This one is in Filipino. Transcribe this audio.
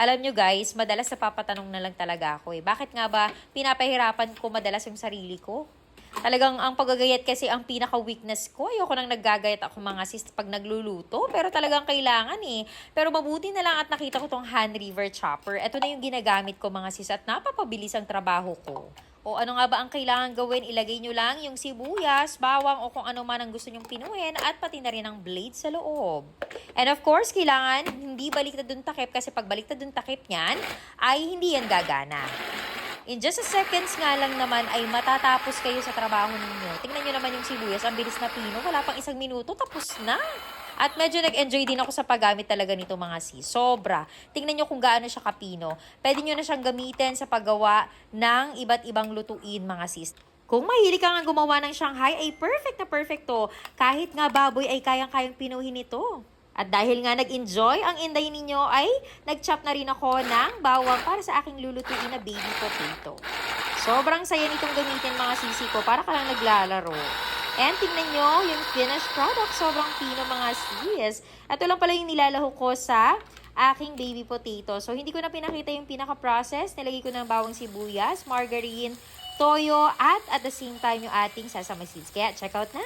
Alam nyo guys, madalas napapatanong na lang talaga ako eh. Bakit nga ba pinapahirapan ko madalas yung sarili ko? Talagang ang paggagayat kasi ang pinaka-weakness ko. Ayoko nang naggagayat ako mga sis pag nagluluto. Pero talagang kailangan eh. Pero mabuti na lang at nakita ko tong hand river chopper. Ito na yung ginagamit ko mga sis at napapabilis ang trabaho ko. O ano nga ba ang kailangan gawin? Ilagay nyo lang yung sibuyas, bawang o kung ano man ang gusto nyong pinuhin at pati na rin ang blade sa loob. And of course, kailangan hindi baliktad yung takip kasi pag baliktad yung takip niyan, ay hindi yan gagana. In just a seconds nga lang naman ay matatapos kayo sa trabaho ninyo. Tingnan nyo naman yung sibuyas, ang bilis na pino, wala pang 1 minuto, tapos na. At medyo nag-enjoy din ako sa paggamit talaga nito mga sis. Sobra. Tingnan nyo kung gaano siya kapino. Pwede nyo na siyang gamitin sa paggawa ng iba't ibang lutuin mga sis. Kung mahilig ka nga gumawa ng Shanghai, ay perfect na perfecto. Kahit nga baboy ay kayang-kayang pinuhin ito. At dahil nga nag-enjoy ang inday ninyo, ay nag-chop na rin ako ng bawang para sa aking lulutuin na baby potato. Sobrang saya nitong gamitin mga sisi ko para ka lang naglalaro. And tingnan nyo, yung finished product, sobrang pino mga sis. At ito lang pala yung nilalahok ko sa aking baby potato. So, hindi ko na pinakita yung pinaka-process. Nilagay ko ng bawang sibuyas, margarine, toyo, at the same time yung ating sesame seeds. Kaya, check out na!